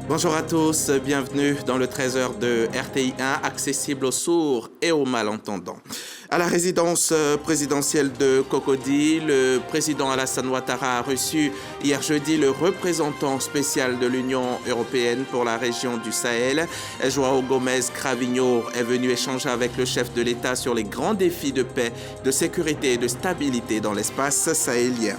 Bonjour à tous, bienvenue dans le 13h de RTI 1, accessible aux sourds et aux malentendants. À la résidence présidentielle de Cocody, le président Alassane Ouattara a reçu hier jeudi le représentant spécial de l'Union européenne pour la région du Sahel. João Gomes Cravinho est venu échanger avec le chef de l'État sur les grands défis de paix, de sécurité et de stabilité dans l'espace sahélien.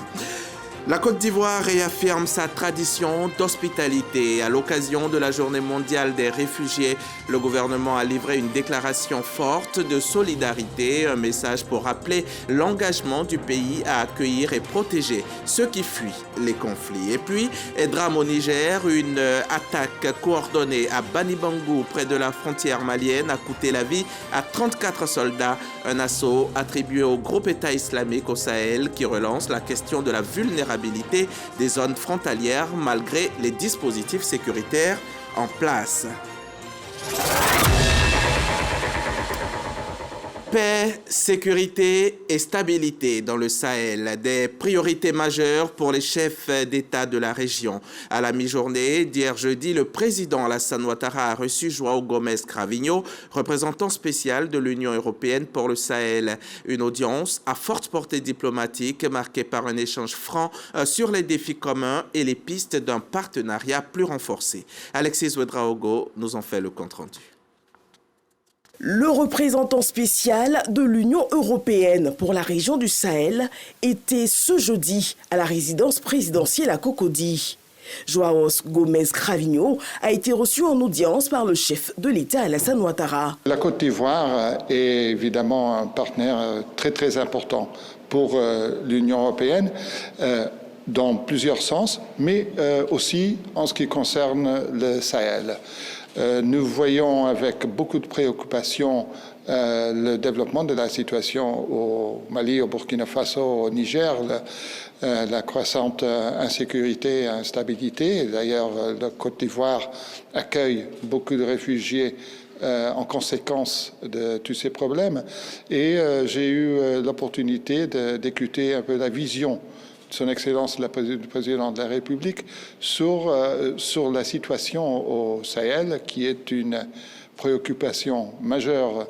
La Côte d'Ivoire réaffirme sa tradition d'hospitalité. À l'occasion de la Journée mondiale des réfugiés, le gouvernement a livré une déclaration forte de solidarité, un message pour rappeler l'engagement du pays à accueillir et protéger ceux qui fuient les conflits. Et puis, drame au Niger, une attaque coordonnée à Bani Bangou, près de la frontière malienne, a coûté la vie à 34 soldats. Un assaut attribué au groupe État islamique au Sahel qui relance la question de la vulnérabilité des zones frontalières malgré les dispositifs sécuritaires en place. Paix, sécurité et stabilité dans le Sahel, des priorités majeures pour les chefs d'État de la région. À la mi-journée d'hier jeudi, le président Alassane Ouattara a reçu João Gomes Cravinho, représentant spécial de l'Union européenne pour le Sahel. Une audience à forte portée diplomatique marquée par un échange franc sur les défis communs et les pistes d'un partenariat plus renforcé. Alexis Ouedraogo nous en fait le compte-rendu. Le représentant spécial de l'Union européenne pour la région du Sahel était ce jeudi à la résidence présidentielle à Cocody. João Gomes Cravinho a été reçu en audience par le chef de l'État Alassane Ouattara. La Côte d'Ivoire est évidemment un partenaire très important pour l'Union européenne dans plusieurs sens, mais aussi en ce qui concerne le Sahel. Nous voyons avec beaucoup de préoccupation le développement de la situation au Mali, au Burkina Faso, au Niger, la croissante insécurité et instabilité. D'ailleurs, la Côte d'Ivoire accueille beaucoup de réfugiés en conséquence de tous ces problèmes. Et j'ai eu l'opportunité d'écouter un peu la vision Son Excellence le Président de la République sur la situation au Sahel, qui est une préoccupation majeure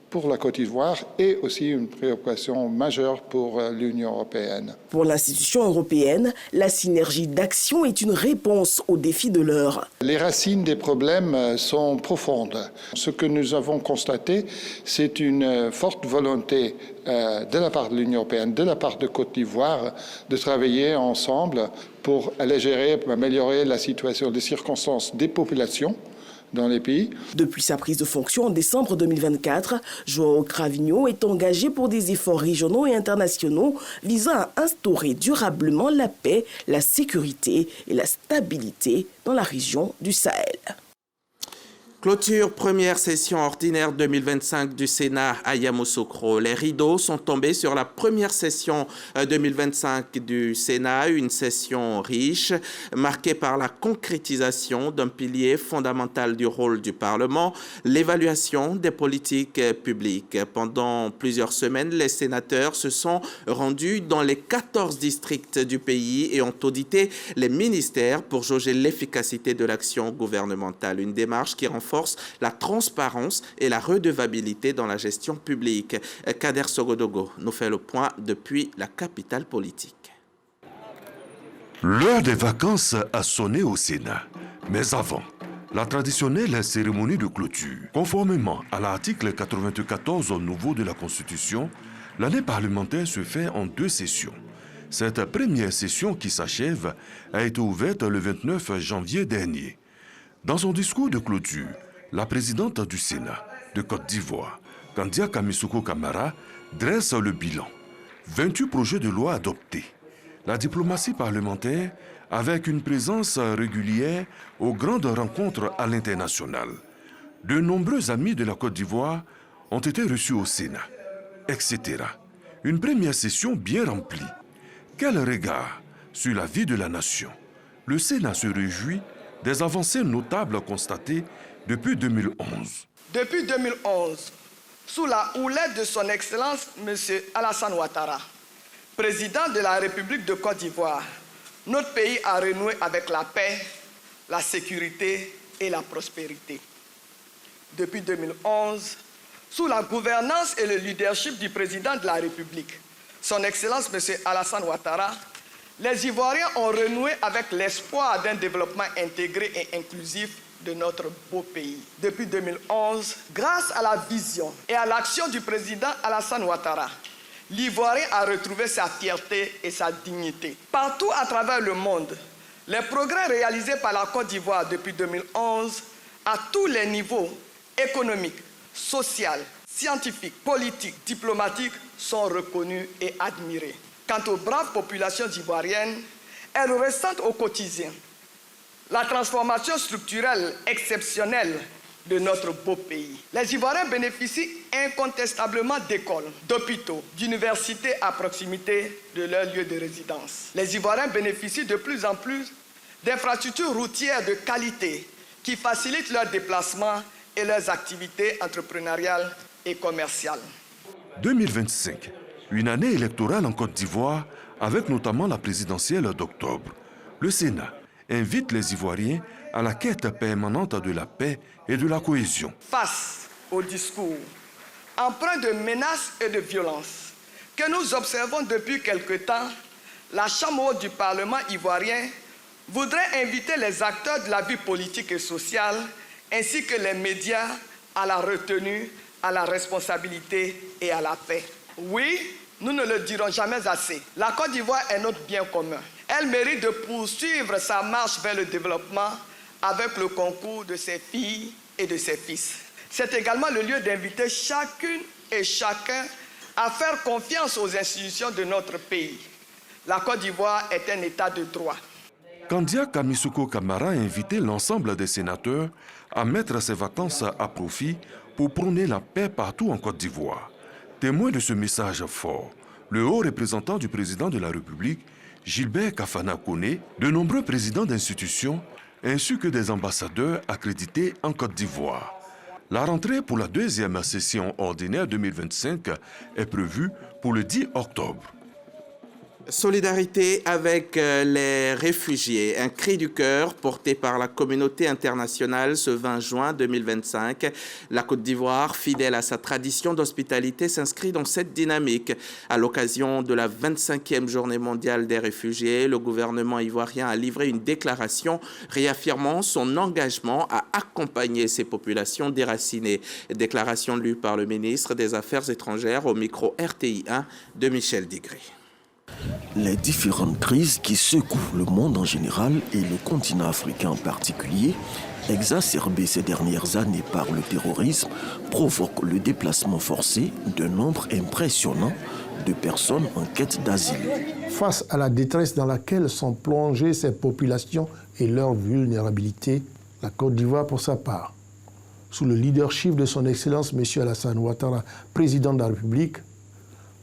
pour la Côte d'Ivoire et aussi une préoccupation majeure pour l'Union européenne. Pour l'institution européenne, la synergie d'action est une réponse aux défis de l'heure. Les racines des problèmes sont profondes. Ce que nous avons constaté, c'est une forte volonté de la part de l'Union européenne, de la part de Côte d'Ivoire, de travailler ensemble pour alléger, pour améliorer la situation, les circonstances des populations dans les pays. Depuis sa prise de fonction en décembre 2024, João Cravinho est engagé pour des efforts régionaux et internationaux visant à instaurer durablement la paix, la sécurité et la stabilité dans la région du Sahel. Clôture première session ordinaire 2025 du Sénat à Yamoussoukro. Les rideaux sont tombés sur la première session 2025 du Sénat, une session riche, marquée par la concrétisation d'un pilier fondamental du rôle du Parlement, l'évaluation des politiques publiques. Pendant plusieurs semaines, les sénateurs se sont rendus dans les 14 districts du pays et ont audité les ministères pour jauger l'efficacité de l'action gouvernementale. Une démarche qui renforce la transparence et la redevabilité dans la gestion publique. Kader Sogodogo nous fait le point depuis la capitale politique. L'heure des vacances a sonné au Sénat. Mais avant, la traditionnelle cérémonie de clôture. Conformément à l'article 94 nouveau de la Constitution, l'année parlementaire se fait en 2 sessions. Cette première session qui s'achève a été ouverte le 29 janvier dernier. Dans son discours de clôture, la présidente du Sénat de Côte d'Ivoire, Kandia Kamisuko Kamara, dresse le bilan. 28 projets de loi adoptés. La diplomatie parlementaire avec une présence régulière aux grandes rencontres à l'international. De nombreux amis de la Côte d'Ivoire ont été reçus au Sénat, etc. Une première session bien remplie. Quel regard sur la vie de la nation. Le Sénat se réjouit des avancées notables constatées depuis 2011. Depuis 2011, sous la houlette de son Excellence M. Alassane Ouattara, président de la République de Côte d'Ivoire, notre pays a renoué avec la paix, la sécurité et la prospérité. Depuis 2011, sous la gouvernance et le leadership du président de la République, son Excellence M. Alassane Ouattara, les Ivoiriens ont renoué avec l'espoir d'un développement intégré et inclusif de notre beau pays. Depuis 2011, grâce à la vision et à l'action du président Alassane Ouattara, l'Ivoirien a retrouvé sa fierté et sa dignité. Partout à travers le monde, les progrès réalisés par la Côte d'Ivoire depuis 2011, à tous les niveaux, économiques, social, scientifiques, politiques, diplomatiques, sont reconnus et admirés. Quant aux braves populations ivoiriennes, elles ressentent au quotidien la transformation structurelle exceptionnelle de notre beau pays. Les Ivoiriens bénéficient incontestablement d'écoles, d'hôpitaux, d'universités à proximité de leur lieu de résidence. Les Ivoiriens bénéficient de plus en plus d'infrastructures routières de qualité qui facilitent leurs déplacements et leurs activités entrepreneuriales et commerciales. 2025, une année électorale en Côte d'Ivoire avec notamment la présidentielle d'octobre. Le Sénat invite les Ivoiriens à la quête permanente de la paix et de la cohésion. Face au discours empreint de menaces et de violences que nous observons depuis quelque temps, la Chambre haute du Parlement ivoirien voudrait inviter les acteurs de la vie politique et sociale ainsi que les médias à la retenue, à la responsabilité et à la paix. Oui, nous ne le dirons jamais assez. La Côte d'Ivoire est notre bien commun. Elle mérite de poursuivre sa marche vers le développement avec le concours de ses filles et de ses fils. C'est également le lieu d'inviter chacune et chacun à faire confiance aux institutions de notre pays. La Côte d'Ivoire est un État de droit. Kandia Kamisuko Kamara a invité l'ensemble des sénateurs à mettre ses vacances à profit pour prôner la paix partout en Côte d'Ivoire. Témoin de ce message fort, le haut représentant du président de la République, Gilbert Kafana Koné, de nombreux présidents d'institutions, ainsi que des ambassadeurs accrédités en Côte d'Ivoire. La rentrée pour la deuxième session ordinaire 2025 est prévue pour le 10 octobre. Solidarité avec les réfugiés, un cri du cœur porté par la communauté internationale ce 20 juin 2025. La Côte d'Ivoire, fidèle à sa tradition d'hospitalité, s'inscrit dans cette dynamique. À l'occasion de la 25e journée mondiale des réfugiés, le gouvernement ivoirien a livré une déclaration réaffirmant son engagement à accompagner ces populations déracinées. Déclaration lue par le ministre des Affaires étrangères au micro RTI1 de Michel Digré. Les différentes crises qui secouent le monde en général et le continent africain en particulier, exacerbées ces dernières années par le terrorisme, provoquent le déplacement forcé d'un nombre impressionnant de personnes en quête d'asile. Face à la détresse dans laquelle sont plongées ces populations et leur vulnérabilité, la Côte d'Ivoire, pour sa part, sous le leadership de son Excellence M. Alassane Ouattara, président de la République,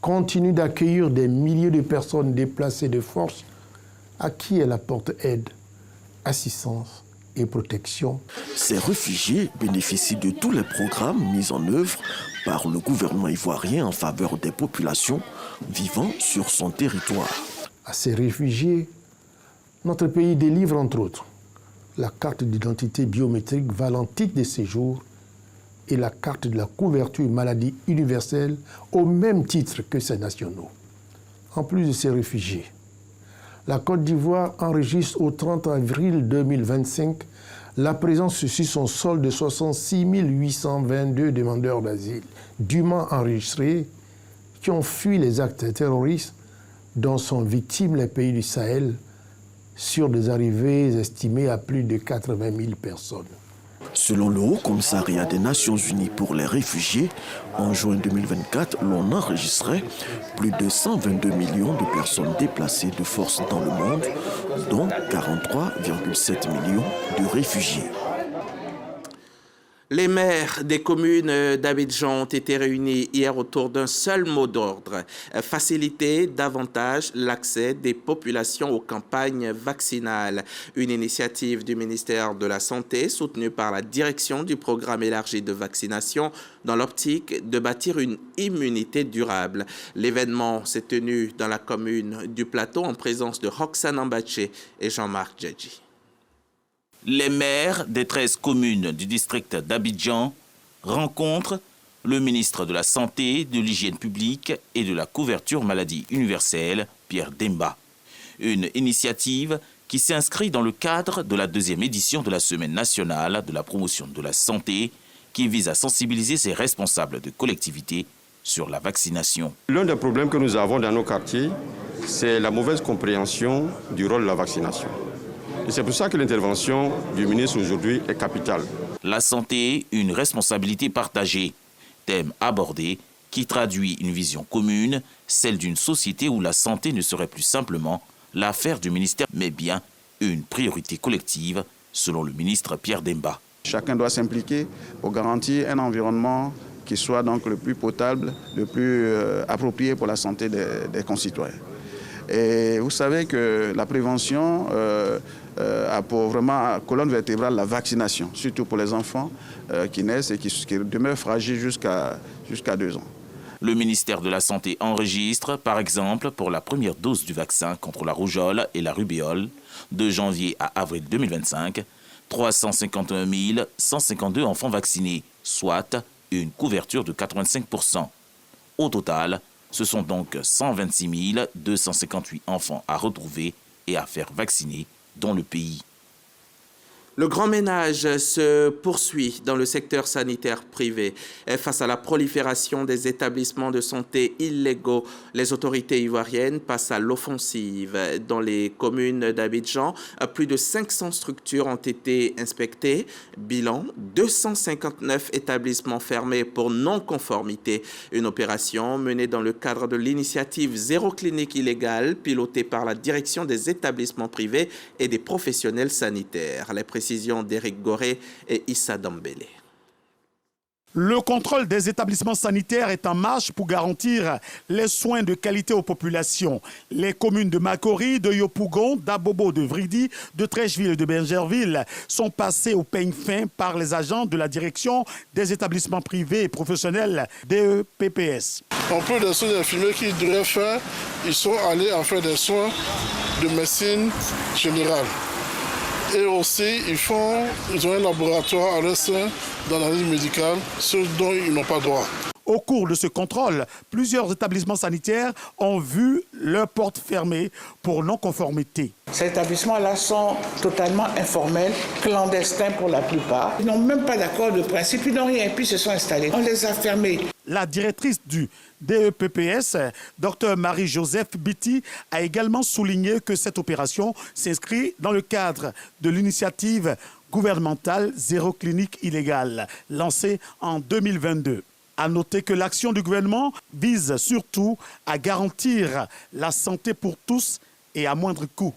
continue d'accueillir des milliers de personnes déplacées de force à qui elle apporte aide, assistance et protection. Ces réfugiés bénéficient de tous les programmes mis en œuvre par le gouvernement ivoirien en faveur des populations vivant sur son territoire. À ces réfugiés, notre pays délivre entre autres la carte d'identité biométrique valant titre de séjour et la carte de la couverture maladie universelle au même titre que ses nationaux. En plus de ces réfugiés, la Côte d'Ivoire enregistre au 30 avril 2025 la présence sur son sol de 66 822 demandeurs d'asile dûment enregistrés qui ont fui les actes terroristes dont sont victimes les pays du Sahel sur des arrivées estimées à plus de 80 000 personnes. Selon le Haut Commissariat des Nations Unies pour les réfugiés, en juin 2024, l'on enregistrait plus de 122 millions de personnes déplacées de force dans le monde, dont 43,7 millions de réfugiés. Les maires des communes d'Abidjan ont été réunis hier autour d'un seul mot d'ordre, faciliter davantage l'accès des populations aux campagnes vaccinales. Une initiative du ministère de la Santé soutenue par la direction du programme élargi de vaccination dans l'optique de bâtir une immunité durable. L'événement s'est tenu dans la commune du Plateau en présence de Roxane Ambaché et Jean-Marc Djadji. Les maires des 13 communes du district d'Abidjan rencontrent le ministre de la Santé, de l'Hygiène publique et de la couverture maladie universelle, Pierre Demba. Une initiative qui s'inscrit dans le cadre de la 2e édition de la Semaine nationale de la promotion de la santé, qui vise à sensibiliser ses responsables de collectivités sur la vaccination. L'un des problèmes que nous avons dans nos quartiers, c'est la mauvaise compréhension du rôle de la vaccination. Et c'est pour ça que l'intervention du ministre aujourd'hui est capitale. La santé, une responsabilité partagée. Thème abordé qui traduit une vision commune, celle d'une société où la santé ne serait plus simplement l'affaire du ministère, mais bien une priorité collective, selon le ministre Pierre Demba. Chacun doit s'impliquer pour garantir un environnement qui soit donc le plus potable, le plus approprié pour la santé des concitoyens. Et vous savez que la prévention a pour vraiment colonne vertébrale la vaccination, surtout pour les enfants qui naissent et qui demeurent fragiles jusqu'à 2 ans. Le ministère de la Santé enregistre, par exemple, pour la première dose du vaccin contre la rougeole et la rubéole, de janvier à avril 2025, 351 152 enfants vaccinés, soit une couverture de 85%. Au total, ce sont donc 126 258 enfants à retrouver et à faire vacciner dans le pays. Le grand ménage se poursuit dans le secteur sanitaire privé. Face à la prolifération des établissements de santé illégaux, les autorités ivoiriennes passent à l'offensive. Dans les communes d'Abidjan, plus de 500 structures ont été inspectées. Bilan, 259 établissements fermés pour non-conformité. Une opération menée dans le cadre de l'initiative Zéro clinique illégale, pilotée par la direction des établissements privés et des professionnels sanitaires. Les précisions d'Éric Goré et Issa Dambélé. Le contrôle des établissements sanitaires est en marche pour garantir les soins de qualité aux populations. Les communes de Makori, de Yopougon, d'Abobo, de Vridi, de Trècheville et de Bergerville sont passées au peigne fin par les agents de la direction des établissements privés et professionnels DEPPS. En plus des soins infirmiers qu'ils devraient faire, ils sont allés en faire des soins de médecine générale. Et aussi, ils ont un laboratoire à leur sein d'analyse médicale, ce dont ils n'ont pas droit. Au cours de ce contrôle, plusieurs établissements sanitaires ont vu leurs portes fermées pour non-conformité. Ces établissements-là sont totalement informels, clandestins pour la plupart. Ils n'ont même pas d'accord de principe, ils n'ont rien, puis se sont installés. On les a fermés. La directrice du DEPPS, Dr Marie-Joseph Biti, a également souligné que cette opération s'inscrit dans le cadre de l'initiative gouvernementale Zéro clinique illégale, lancée en 2022. À noter que l'action du gouvernement vise surtout à garantir la santé pour tous et à moindre coût.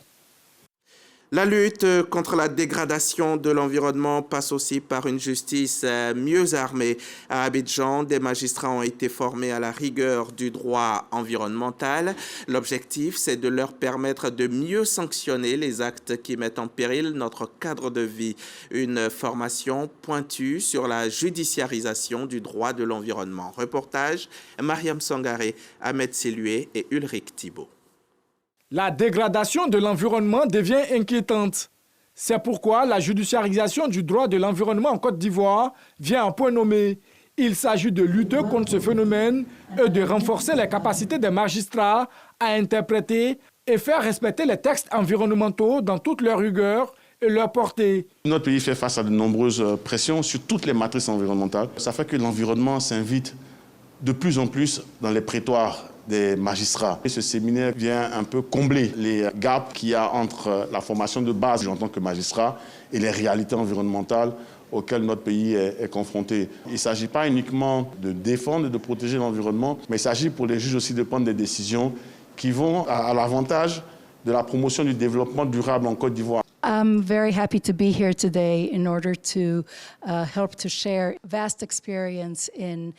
La lutte contre la dégradation de l'environnement passe aussi par une justice mieux armée. À Abidjan, des magistrats ont été formés à la rigueur du droit environnemental. L'objectif, c'est de leur permettre de mieux sanctionner les actes qui mettent en péril notre cadre de vie. Une formation pointue sur la judiciarisation du droit de l'environnement. Reportage, Mariam Sangaré, Ahmed Silué et Ulrich Thibault. La dégradation de l'environnement devient inquiétante. C'est pourquoi la judiciarisation du droit de l'environnement en Côte d'Ivoire vient en point nommé. Il s'agit de lutter contre ce phénomène et de renforcer les capacités des magistrats à interpréter et faire respecter les textes environnementaux dans toute leur rigueur et leur portée. Notre pays fait face à de nombreuses pressions sur toutes les matrices environnementales. Ça fait que l'environnement s'invite de plus en plus dans les prétoires des magistrats. Et ce séminaire vient un peu combler les gaps qu'il y a entre la formation de base en tant que magistrat et les réalités environnementales auxquelles notre pays est confronté. Il ne s'agit pas uniquement de défendre et de protéger l'environnement, mais il s'agit pour les juges aussi de prendre des décisions qui vont à l'avantage de la promotion du développement durable en Côte d'Ivoire. I'm very happy to be here today in order to help to share vast experience in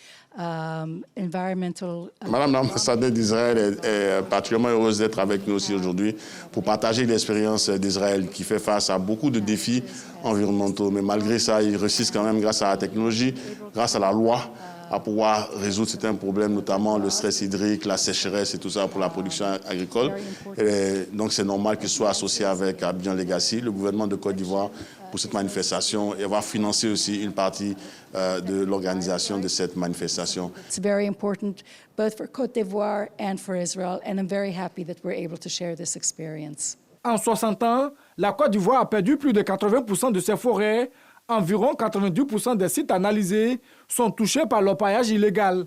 environmental... Madame l'ambassadeur d'Israël est particulièrement heureuse d'être avec nous aussi aujourd'hui pour partager l'expérience d'Israël qui fait face à beaucoup de défis environnementaux. Mais malgré ça, ils réussissent quand même grâce à la technologie, grâce à la loi, à pouvoir résoudre certains problèmes, notamment le stress hydrique, la sécheresse et tout ça pour la production agricole. Et donc c'est normal qu'ils soient associés avec Abidjan Legacy. Le gouvernement de Côte d'Ivoire pour cette manifestation et va financer aussi une partie de l'organisation de cette manifestation. It's very important both for Côte d'Ivoire and for Israel, and I'm very happy that we're able to share this experience. En 60 ans, la Côte d'Ivoire a perdu plus de 80% de ses forêts. Environ 92% des sites analysés sont touchés par l'orpaillage illégal.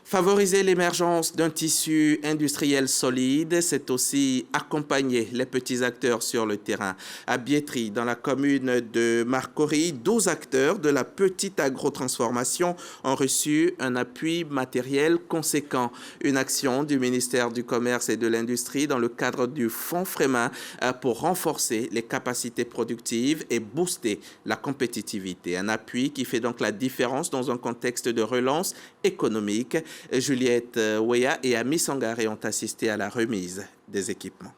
Favoriser l'émergence d'un tissu industriel solide, c'est aussi accompagner les petits acteurs sur le terrain. À Biétry, dans la commune de Marcory, 12 acteurs de la petite agrotransformation ont reçu un appui matériel conséquent. Une action du ministère du Commerce et de l'Industrie dans le cadre du Fonds Fremin pour renforcer les capacités productives et booster la compétitivité. Un appui qui fait donc la différence dans un contexte de relance économique. Juliette Ouéa et Ami Sangaré ont assisté à la remise des équipements.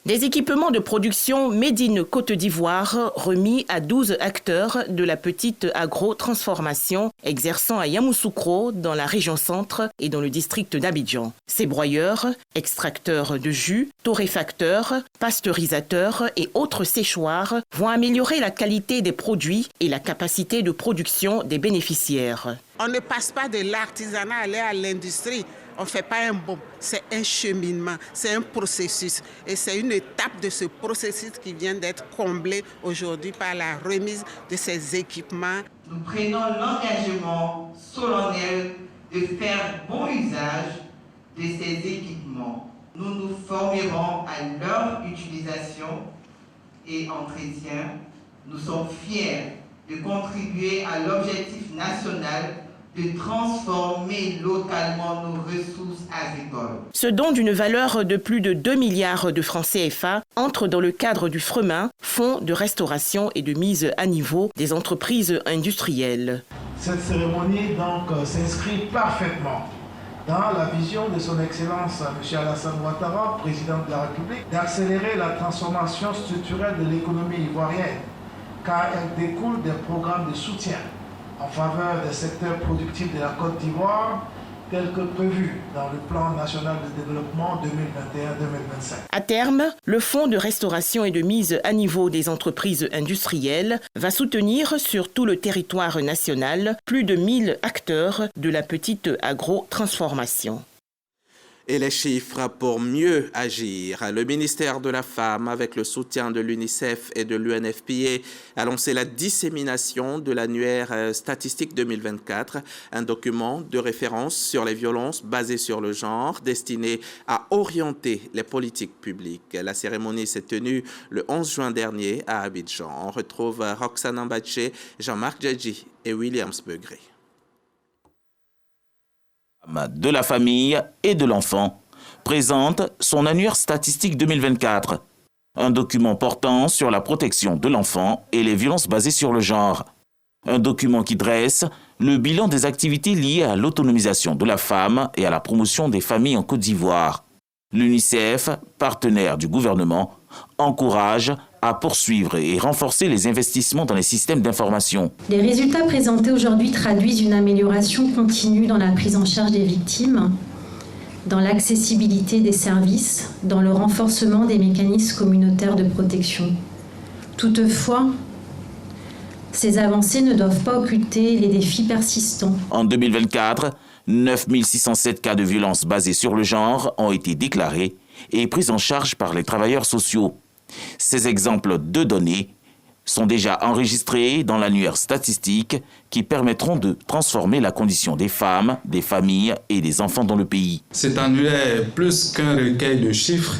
Des équipements de production Made in Côte d'Ivoire remis à 12 acteurs de la petite agro-transformation exerçant à Yamoussoukro dans la région centre et dans le district d'Abidjan. Ces broyeurs, extracteurs de jus, torréfacteurs, pasteurisateurs et autres séchoirs vont améliorer la qualité des produits et la capacité de production des bénéficiaires. On ne passe pas de l'artisanat à l'industrie. On ne fait pas un bond, c'est un cheminement, c'est un processus. Et c'est une étape de ce processus qui vient d'être comblée aujourd'hui par la remise de ces équipements. Nous prenons l'engagement solennel de faire bon usage de ces équipements. Nous nous formerons à leur utilisation et entretien. Nous sommes fiers de contribuer à l'objectif national de transformer localement nos ressources agricoles. Ce don d'une valeur de plus de 2 milliards de francs CFA entre dans le cadre du FREMIN, Fonds de restauration et de mise à niveau des entreprises industrielles. Cette cérémonie donc s'inscrit parfaitement dans la vision de son Excellence M. Alassane Ouattara, président de la République, d'accélérer la transformation structurelle de l'économie ivoirienne, car elle découle des programmes de soutien en faveur des secteurs productifs de la Côte d'Ivoire, tel que prévu dans le plan national de développement 2021-2025. À terme, le Fonds de restauration et de mise à niveau des entreprises industrielles va soutenir sur tout le territoire national plus de 1000 acteurs de la petite agro-transformation. Et les chiffres pour mieux agir. Le ministère de la Femme, avec le soutien de l'UNICEF et de l'UNFPA, a lancé la dissémination de l'annuaire statistique 2024, un document de référence sur les violences basées sur le genre, destiné à orienter les politiques publiques. La cérémonie s'est tenue le 11 juin dernier à Abidjan. On retrouve Roxane Mbaché, Jean-Marc Djadji et Williams Begré. De la famille et de l'enfant présente son annuaire statistique 2024, un document portant sur la protection de l'enfant et les violences basées sur le genre. Un document qui dresse le bilan des activités liées à l'autonomisation de la femme et à la promotion des familles en Côte d'Ivoire. L'UNICEF, partenaire du gouvernement, encourage à poursuivre et renforcer les investissements dans les systèmes d'information. Les résultats présentés aujourd'hui traduisent une amélioration continue dans la prise en charge des victimes, dans l'accessibilité des services, dans le renforcement des mécanismes communautaires de protection. Toutefois, ces avancées ne doivent pas occulter les défis persistants. En 2024, 9607 cas de violences basées sur le genre ont été déclarés et pris en charge par les travailleurs sociaux. Ces exemples de données sont déjà enregistrés dans l'annuaire statistique qui permettront de transformer la condition des femmes, des familles et des enfants dans le pays. Cet annuaire, plus qu'un recueil de chiffres,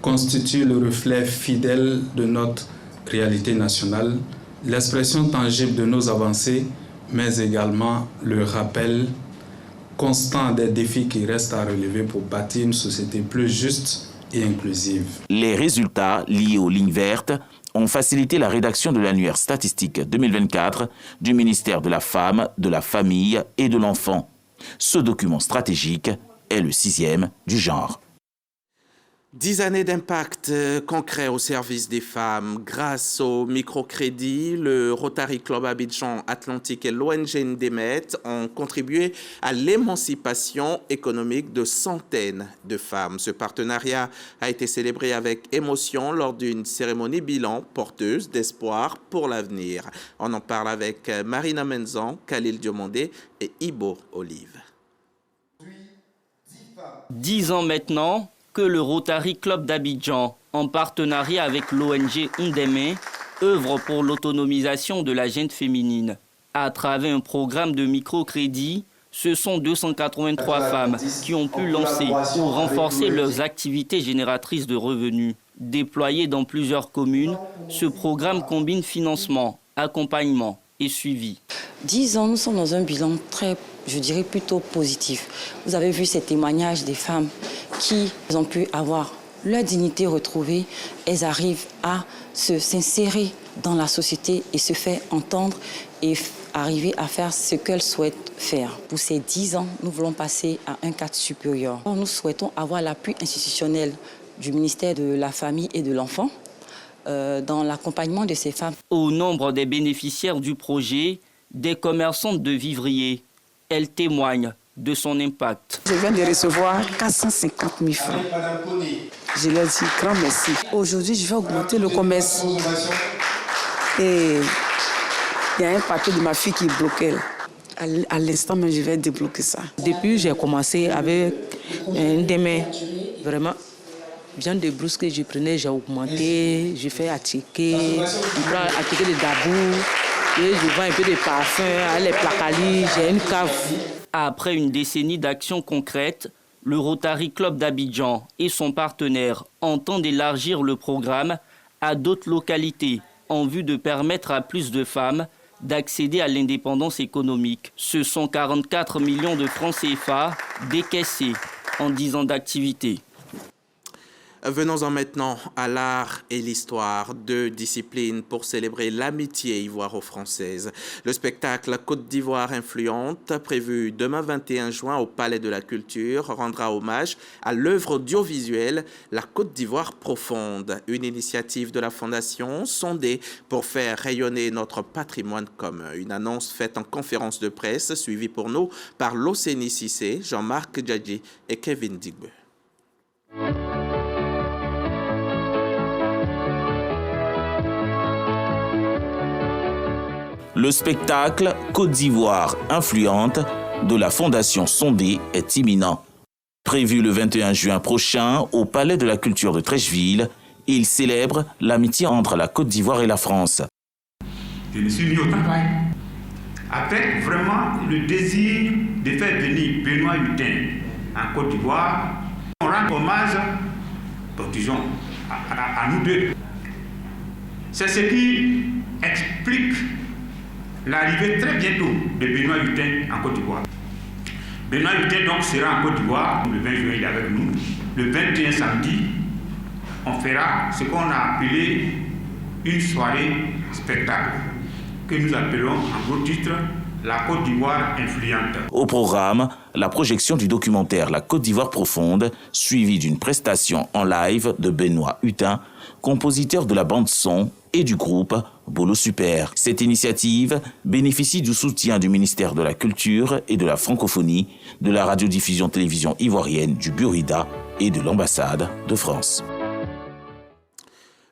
constitue le reflet fidèle de notre réalité nationale, l'expression tangible de nos avancées, mais également le rappel constant des défis qui restent à relever pour bâtir une société plus juste et inclusive. Les résultats liés aux lignes vertes ont facilité la rédaction de l'annuaire statistique 2024 du ministère de la Femme, de la Famille et de l'Enfant. Ce document stratégique est le 6e du genre. 10 années d'impact concret au service des femmes. Grâce au microcrédit, le Rotary Club Abidjan Atlantique et l'ONG Ndemet ont contribué à l'émancipation économique de centaines de femmes. Ce partenariat a été célébré avec émotion lors d'une cérémonie bilan porteuse d'espoir pour l'avenir. On en parle avec Marina Menzan, Khalil Diomandé et Ibo Olive. 10 ans maintenant que le Rotary Club d'Abidjan, en partenariat avec l'ONG Ndemet, œuvre pour l'autonomisation de la gente féminine. À travers un programme de microcrédit, ce sont 283 femmes qui ont pu lancer ou renforcer leurs activités génératrices de revenus. Déployé dans plusieurs communes, ce programme combine financement, accompagnement et suivi. 10 ans, nous sommes dans un bilan très, je dirais, plutôt positif. Vous avez vu ces témoignages des femmes qui ont pu avoir leur dignité retrouvée. Elles arrivent à s'insérer dans la société et se faire entendre et arriver à faire ce qu'elles souhaitent faire. Pour ces 10 ans, nous voulons passer à un cadre supérieur. Nous souhaitons avoir l'appui institutionnel du ministère de la Famille et de l'Enfant dans l'accompagnement de ces femmes. Au nombre des bénéficiaires du projet, des commerçantes de vivriers, elles témoignent de son impact. Je viens de recevoir 450 000 francs. Je leur dis grand merci. Aujourd'hui, je vais augmenter le commerce. Et il y a un papier de ma fille qui est bloqué. À l'instant même, je vais débloquer ça. Depuis, j'ai commencé avec un Ndemet. Vraiment, bien de brousse que je prenais, j'ai augmenté. Je fais attiquer, je prends attiquer des dabous. Et je vends un peu de parfums, les placalis, j'ai une cave. Après une décennie d'actions concrètes, le Rotary Club d'Abidjan et son partenaire entendent élargir le programme à d'autres localités en vue de permettre à plus de femmes d'accéder à l'indépendance économique. Ce sont 44 millions de francs CFA décaissés en 10 ans d'activité. Venons-en maintenant à l'art et l'histoire, deux disciplines pour célébrer l'amitié ivoiro-française. Le spectacle Côte d'Ivoire influente, prévu demain 21 juin au Palais de la Culture, rendra hommage à l'œuvre audiovisuelle La Côte d'Ivoire profonde, une initiative de la Fondation sondée pour faire rayonner notre patrimoine commun. Une annonce faite en conférence de presse, suivie pour nous par Loseni Sissé, Jean-Marc Djadji et Kevin Digbe. Le spectacle Côte d'Ivoire influente de la Fondation Sondé est imminent. Prévu le 21 juin prochain au Palais de la Culture de Trècheville, il célèbre l'amitié entre la Côte d'Ivoire et la France. Je me suis mis au travail avec vraiment le désir de faire venir Benoît Hutin en Côte d'Ivoire. On rend hommage, disons, à nous deux. C'est ce qui explique l'arrivée très bientôt de Benoît Hutin en Côte d'Ivoire. Benoît Hutin donc sera en Côte d'Ivoire, le 20 juin il est avec nous. Le 21 samedi, on fera ce qu'on a appelé une soirée spectacle, que nous appelons en gros titre La Côte d'Ivoire influente. Au programme, la projection du documentaire La Côte d'Ivoire profonde, suivie d'une prestation en live de Benoît Hutin, compositeur de la bande-son et du groupe Bolo Super. Cette initiative bénéficie du soutien du ministère de la Culture et de la Francophonie, de la radiodiffusion-télévision ivoirienne du Burida et de l'ambassade de France.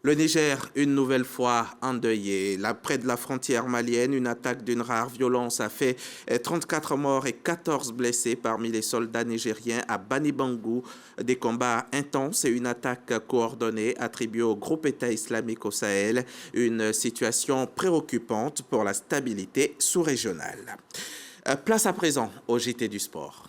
Le Niger, une nouvelle fois endeuillé. Près de la frontière malienne, une attaque d'une rare violence a fait 34 morts et 14 blessés parmi les soldats nigériens à Banibangou. Des combats intenses et une attaque coordonnée attribuée au groupe État islamique au Sahel. Une situation préoccupante pour la stabilité sous-régionale. Place à présent au JT du sport.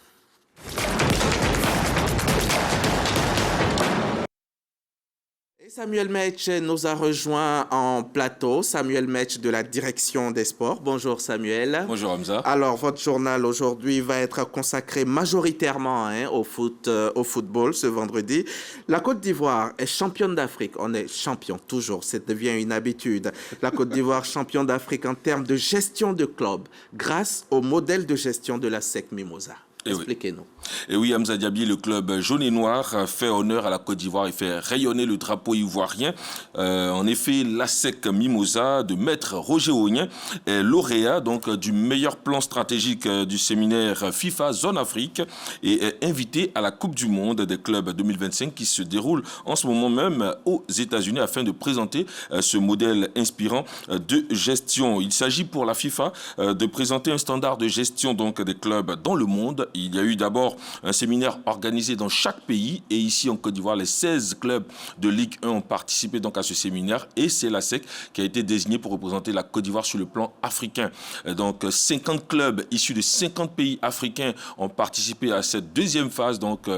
Samuel Metch nous a rejoint en plateau. Samuel Metch de la direction des sports. Bonjour Samuel. Bonjour Hamza. Alors, votre journal aujourd'hui va être consacré majoritairement au football ce vendredi. La Côte d'Ivoire est championne d'Afrique. On est champion toujours, ça devient une habitude. La Côte d'Ivoire championne d'Afrique en termes de gestion de club grâce au modèle de gestion de la SEC Mimosa. Expliquez-nous. Et oui, Hamza Diaby, le club jaune et noir fait honneur à la Côte d'Ivoire et fait rayonner le drapeau ivoirien. En effet, l'ASEC Mimosa de Maître Roger Ognien est lauréat donc, du meilleur plan stratégique du séminaire FIFA Zone Afrique et est invité à la Coupe du Monde des clubs 2025 qui se déroule en ce moment même aux États-Unis afin de présenter ce modèle inspirant de gestion. Il s'agit pour la FIFA de présenter un standard de gestion donc, des clubs dans le monde. Il y a eu d'abord un séminaire organisé dans chaque pays et ici en Côte d'Ivoire, les 16 clubs de Ligue 1 ont participé donc à ce séminaire et c'est l'ASEC qui a été désigné pour représenter la Côte d'Ivoire sur le plan africain. Donc 50 clubs issus de 50 pays africains ont participé à cette deuxième phase donc,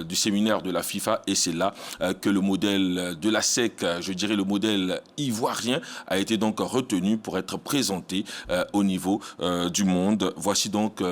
du séminaire de la FIFA et c'est là que le modèle de l'ASEC, je dirais le modèle ivoirien, a été donc retenu pour être présenté au niveau du monde. Voici donc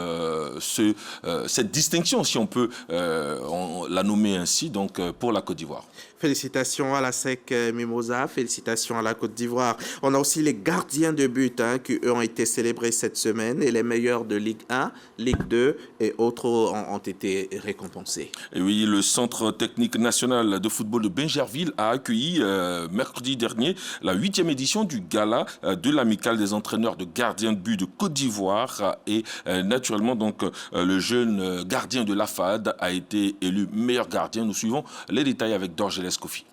cette distinction, si on peut la nommer ainsi, donc, pour la Côte d'Ivoire. Félicitations à l'ASEC Mimosa, félicitations à la Côte d'Ivoire. On a aussi les gardiens de but qui, eux, ont été célébrés cette semaine et les meilleurs de Ligue 1, Ligue 2 et autres ont été récompensés. Et oui, le Centre technique national de football de Bingerville a accueilli mercredi dernier la 8e édition du gala de l'amicale des entraîneurs de gardiens de but de Côte d'Ivoire et naturellement donc le jeune gardien de l'AFAD a été élu meilleur gardien. Nous suivons les détails avec Dorgeles Kofi.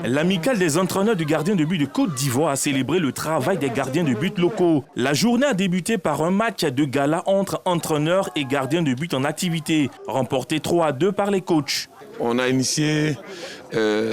L'amicale des entraîneurs du gardien de but de Côte d'Ivoire a célébré le travail des gardiens de but locaux. La journée a débuté par un match de gala entre entraîneurs et gardiens de but en activité, remporté 3-2 par les coachs. On a initié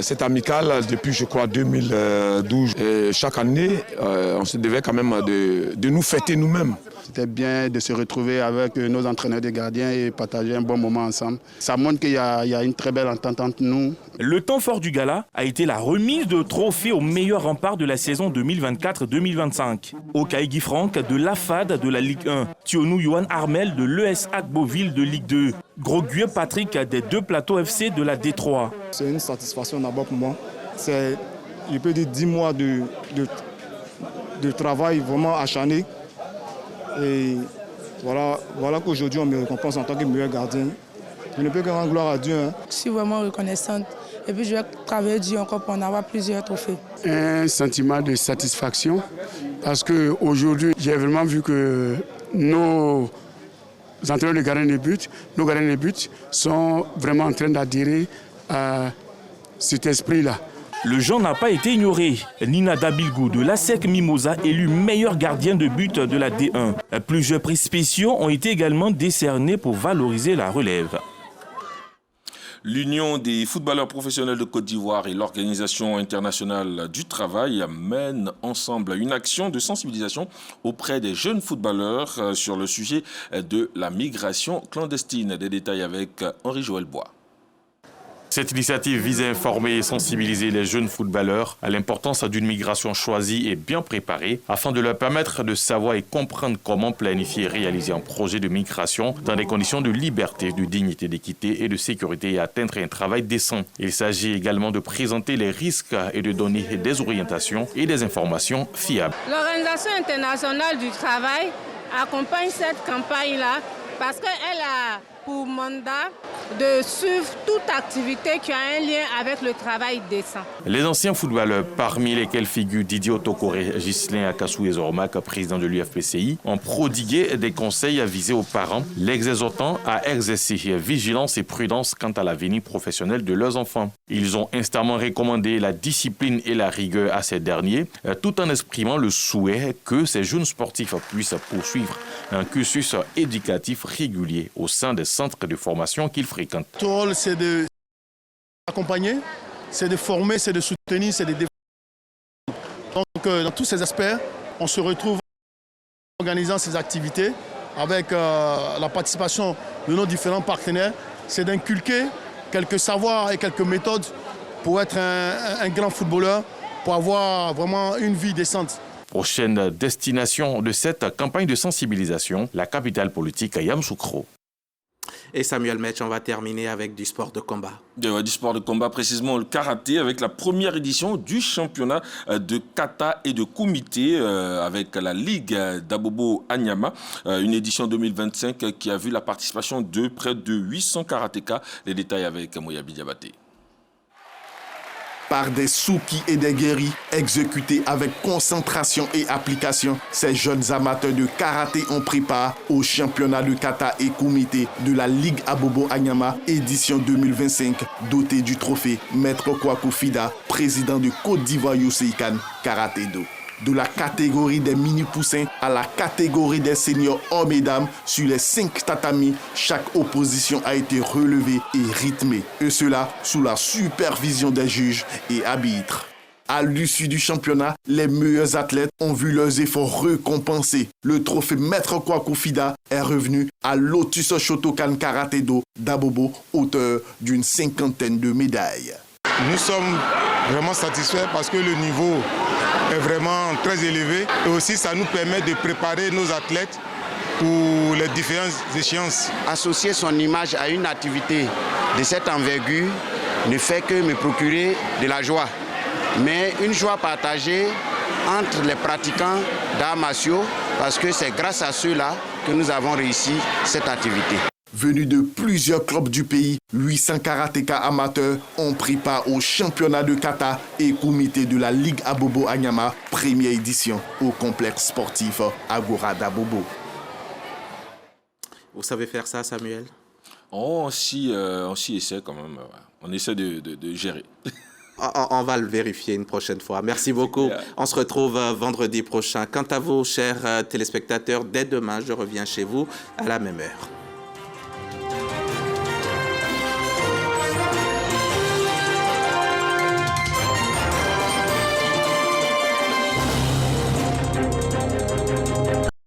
cette amicale depuis, je crois, 2012. Et chaque année, on se devait quand même de nous fêter nous-mêmes. C'était bien de se retrouver avec nos entraîneurs de gardiens et partager un bon moment ensemble. Ça montre qu'il y a une très belle entente entre nous. Le temps fort du gala a été la remise de trophées au meilleur rempart de la saison 2024-2025. Okaï Franck de l'AFAD de la Ligue 1, Tionou Yohan Armel de l'ES Agboville de Ligue 2, Groguieu Patrick des Deux Plateaux FC de la D3. C'est une satisfaction d'abord pour moi. C'est, je peux dire, 10 mois de travail vraiment acharné. Et voilà qu'aujourd'hui on me récompense en tant que meilleur gardien. Je ne peux que rendre gloire à Dieu. Je suis vraiment reconnaissante et puis je vais travailler dur encore pour en avoir plusieurs trophées. Un sentiment de satisfaction parce qu'aujourd'hui j'ai vraiment vu que nos entraîneurs de gardiens de but, nos gardiens de but sont vraiment en train d'adhérer à cet esprit-là. Le genre n'a pas été ignoré. Nina Dabilgou de l'ASEC Mimosa, élu meilleur gardien de but de la D1. Plusieurs prix spéciaux ont été également décernés pour valoriser la relève. L'Union des footballeurs professionnels de Côte d'Ivoire et l'Organisation internationale du travail mènent ensemble une action de sensibilisation auprès des jeunes footballeurs sur le sujet de la migration clandestine. Des détails avec Henri-Joël Bois. Cette initiative vise à informer et sensibiliser les jeunes footballeurs à l'importance d'une migration choisie et bien préparée afin de leur permettre de savoir et comprendre comment planifier et réaliser un projet de migration dans des conditions de liberté, de dignité, d'équité et de sécurité et atteindre un travail décent. Il s'agit également de présenter les risques et de donner des orientations et des informations fiables. L'Organisation internationale du travail accompagne cette campagne-là parce qu'elle a pour mandat de suivre toute activité qui a un lien avec le travail décent. Les anciens footballeurs, parmi lesquels figurent Didier Otokoré, Ghislain Akassou et Zormak, président de l'UFPCI, ont prodigué des conseils avisés aux parents, les exhortant à exercer vigilance et prudence quant à l'avenir professionnel de leurs enfants. Ils ont instamment recommandé la discipline et la rigueur à ces derniers, tout en exprimant le souhait que ces jeunes sportifs puissent poursuivre un cursus éducatif régulier au sein des centres de formation qu'ils fréquentent. Notre rôle, c'est d'accompagner, c'est de former, c'est de soutenir, c'est de développer. Donc, dans tous ces aspects, on se retrouve en organisant ces activités avec la participation de nos différents partenaires. C'est d'inculquer quelques savoirs et quelques méthodes pour être un grand footballeur, pour avoir vraiment une vie décente. Prochaine destination de cette campagne de sensibilisation, la capitale politique Yamoussoukro. Et Samuel Metch, on va terminer avec du sport de combat. Du sport de combat, précisément le karaté, avec la première édition du championnat de kata et de kumité avec la Ligue d'Abobo Anyama. Une édition 2025 qui a vu la participation de près de 800 karatékas. Les détails avec Moyabi Diabaté. Par des soukis et des guéris, exécutés avec concentration et application, ces jeunes amateurs de karaté ont pris part au championnat de kata et kumité de la Ligue Abobo Anyama, édition 2025, doté du trophée Maître Kwaku Fida, président de Côte d'Ivoire Yoseikan Karaté Do. De la catégorie des mini-poussins à la catégorie des seniors hommes et dames, sur les 5 tatamis, chaque opposition a été relevée et rythmée. Et cela sous la supervision des juges et arbitres. À l'issue du championnat, les meilleurs athlètes ont vu leurs efforts récompensés. Le trophée Maître Kwaku Fida est revenu à Lotus Shotokan Karaté Do d'Abobo, auteur d'une 50aine de médailles. Nous sommes vraiment satisfaits parce que le niveau est vraiment très élevé et aussi ça nous permet de préparer nos athlètes pour les différentes échéances. Associer son image à une activité de cette envergure ne fait que me procurer de la joie, mais une joie partagée entre les pratiquants d'arts martiaux parce que c'est grâce à ceux-là que nous avons réussi cette activité. Venus de plusieurs clubs du pays, 800 karatékas amateurs ont pris part au championnat de kata et kumité de la Ligue Abobo Anyama, première édition au complexe sportif Agora d'Abobo. Vous savez faire ça, Samuel? On s'y essaie quand même. On essaie de gérer. On va le vérifier une prochaine fois. Merci beaucoup. On se retrouve vendredi prochain. Quant à vous, chers téléspectateurs, dès demain, je reviens chez vous à la même heure.